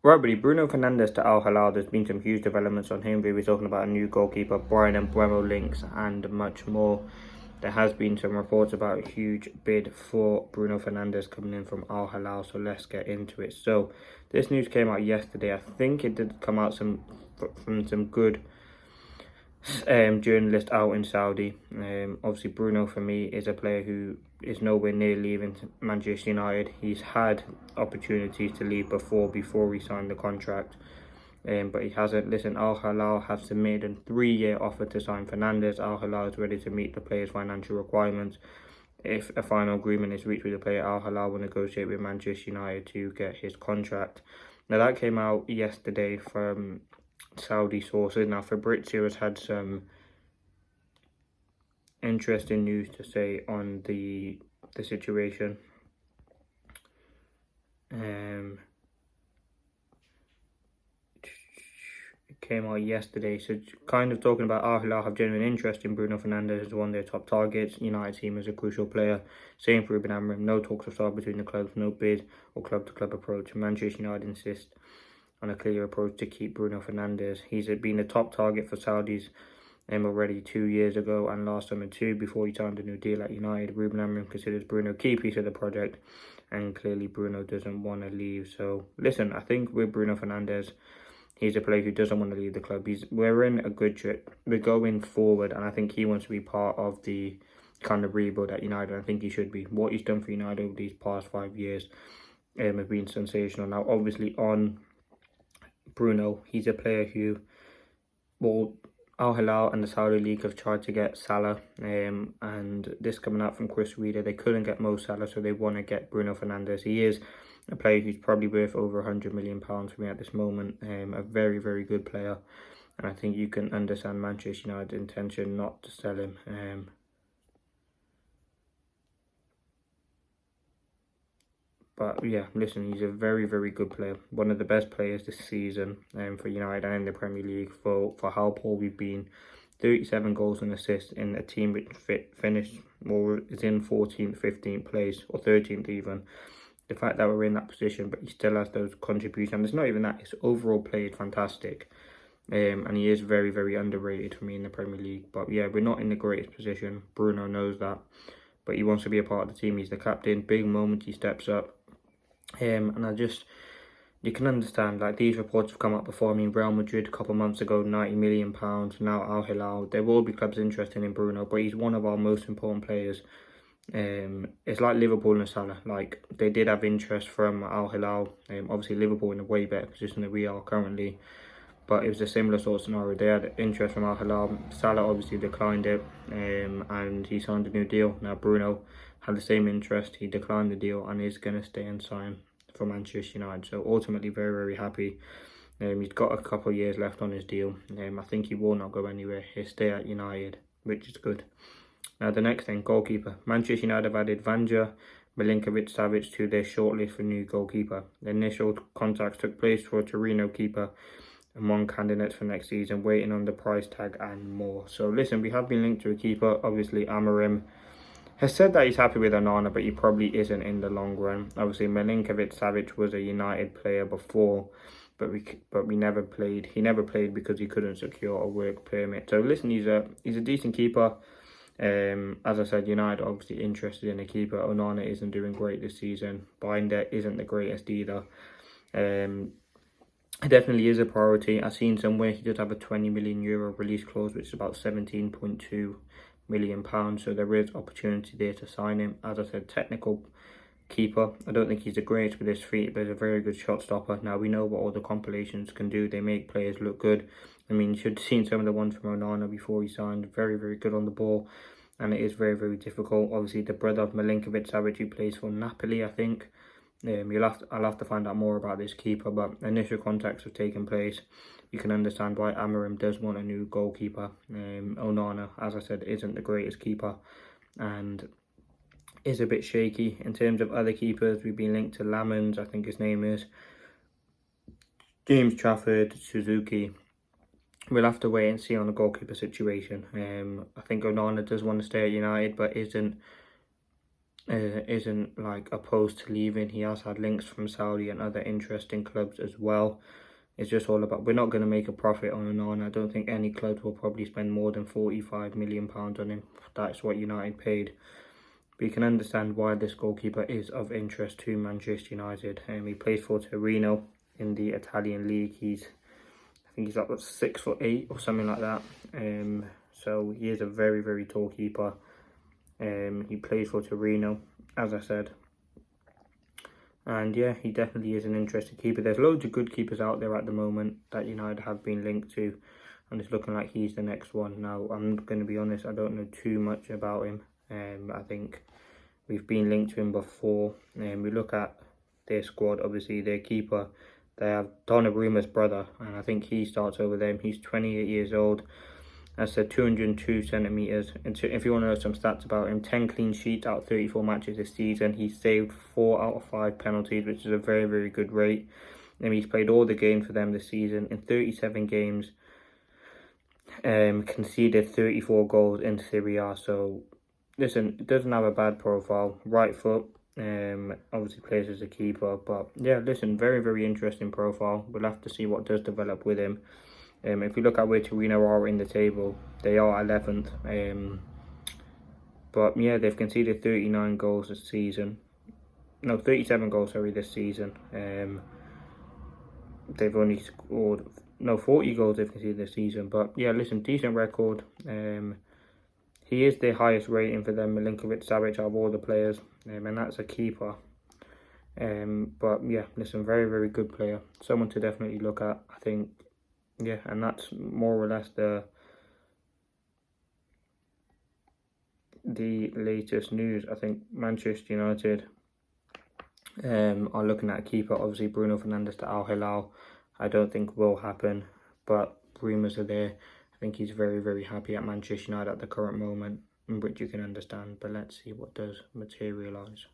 Right, buddy. Bruno Fernandes to Al Hilal. There's been some huge developments on him. We'll be talking about a new goalkeeper, Brian and BRUNO links, and much more. There has been some reports about a huge bid for Bruno Fernandes coming in from Al Hilal. So let's get into it. So this news came out yesterday. I think it did come out from some good journalist out in Saudi. Obviously, Bruno for me is a player who is nowhere near leaving Manchester United. He's had opportunities to leave before he signed the contract, but he hasn't. Listen, Al Hilal have submitted a 3-year offer to sign Fernandes. Al Hilal is ready to meet the player's financial requirements. If a final agreement is reached with the player, Al Hilal will negotiate with Manchester United to get his contract. Now that came out yesterday from Saudi sources. Now Fabrizio has had some interesting news to say on the situation. It came out yesterday, so kind of talking about Al Hilal have genuine interest in Bruno Fernandes as one of their top targets. United team as a crucial player. Same for Ruben Amorim. No talks have started between the clubs, no bid or club-to-club approach. Manchester United insist on a clear approach to keep Bruno Fernandes. He's been a top target for Saudis already 2 years ago and last summer too, before he signed a new deal at United. Ruben Amorim considers Bruno a key piece of the project, and clearly Bruno doesn't want to leave. So listen, I think with Bruno Fernandes, he's a player who doesn't want to leave the club. We're in a good trip. We're going forward, and I think he wants to be part of the kind of rebuild at United. I think he should be. What he's done for United over these past 5 years has been sensational. Now, obviously, on Bruno, he's a player who, well, Al Hilal and the Saudi League have tried to get Salah, and this coming out from Chris Reader, they couldn't get Mo Salah, so they want to get Bruno Fernandes. He is a player who's probably worth over £100 million for me at this moment. A very, very good player, and I think you can understand Manchester United's intention not to sell him. But yeah, listen, he's a very, very good player. One of the best players this season for United and in the Premier League for how poor we've been. 37 goals and assists in a team which finished, or is in 14th, 15th place, or 13th even. The fact that we're in that position, but he still has those contributions. And it's not even that, his overall play is fantastic. And he is very, very underrated for me in the Premier League. But yeah, we're not in the greatest position. Bruno knows that. But he wants to be a part of the team. He's the captain. Big moment, he steps up. And you can understand, like, these reports have come up before. I mean, Real Madrid a couple of months ago, £90 million. Now Al Hilal. There will be clubs interested in Bruno, but he's one of our most important players. It's like Liverpool and Salah. Like, they did have interest from Al Hilal. Obviously, Liverpool in a way better position than we are currently. But it was a similar sort of scenario. They had interest from Al Hilal. Salah obviously declined it, and he signed a new deal. Now Bruno had the same interest. He declined the deal and is going to stay and sign for Manchester United. So ultimately, very, very happy. He's got a couple of years left on his deal. I think he will not go anywhere. He'll stay at United, which is good. Now the next thing, goalkeeper. Manchester United have added Vanja Milinkovic-Savic to their shortlist for new goalkeeper. The initial contacts took place for a Torino keeper and one candidate for next season, waiting on the price tag and more. So listen, we have been linked to a keeper. Obviously, Amorim has said that he's happy with Onana, but he probably isn't in the long run. Obviously, Milinkovic-Savic was a United player before, but we never played. He never played because he couldn't secure a work permit. So listen, he's a decent keeper. As I said, United obviously interested in a keeper. Onana isn't doing great this season. Binder isn't the greatest either. It definitely is a priority. I've seen somewhere he does have a €20 million release clause, which is about £17.2 million. So there is opportunity there to sign him. As I said, technical keeper. I don't think he's the greatest with his feet, but he's a very good shot stopper. Now, we know what all the compilations can do. They make players look good. I mean, you should have seen some of the ones from Onana before he signed. Very, very good on the ball. And it is very, very difficult. Obviously, the brother of Milinkovic-Savic, who plays for Napoli, I think. I'll have to find out more about this keeper, but initial contacts have taken place. You can understand why Amorim does want a new goalkeeper. Onana, as I said, isn't the greatest keeper and is a bit shaky. In terms of other keepers, we've been linked to Lamans, I think his name is, James Trafford, Suzuki. We'll have to wait and see on the goalkeeper situation. I think Onana does want to stay at United, but isn't isn't like opposed to leaving. He has had links from Saudi and other interesting clubs as well. It's just all about, we're not going to make a profit on and on. I don't think any clubs will probably spend more than £45 million on him. That's what United paid. But you can understand why this goalkeeper is of interest to Manchester United. He plays for Torino in the Italian league. I think he's like 6'8" or something like that. So he is a very, very tall keeper. He plays for Torino, as I said. And yeah, he definitely is an interesting keeper. There's loads of good keepers out there at the moment that United have been linked to, and it's looking like he's the next one. Now, I'm going to be honest, I don't know too much about him. I think we've been linked to him before. We look at their squad, obviously their keeper. They have Donnarumma's brother, and I think he starts over them. He's 28 years old. That's 202 centimetres. And if you want to know some stats about him, 10 clean sheets out of 34 matches this season. He's saved 4 out of 5 penalties, which is a very, very good rate. And he's played all the games for them this season. In 37 games, conceded 34 goals in Serie A. So, listen, it doesn't have a bad profile. Right foot, obviously plays as a keeper. But, yeah, listen, very, very interesting profile. We'll have to see what does develop with him. If we look at where Torino are in the table, they are 11th. But yeah, they've conceded 39 goals this season. No, 37 goals, sorry, this season. They've only scored, 40 goals they've conceded this season. But yeah, listen, decent record. He is the highest rating for them, Milinkovic-Savic, out of all the players. And that's a keeper. But yeah, listen, very, very good player. Someone to definitely look at, I think. Yeah, and that's more or less the latest news. I think Manchester United are looking at a keeper. Obviously, Bruno Fernandes to Al Hilal, I don't think will happen, but rumours are there. I think he's very, very happy at Manchester United at the current moment, which you can understand. But let's see what does materialise.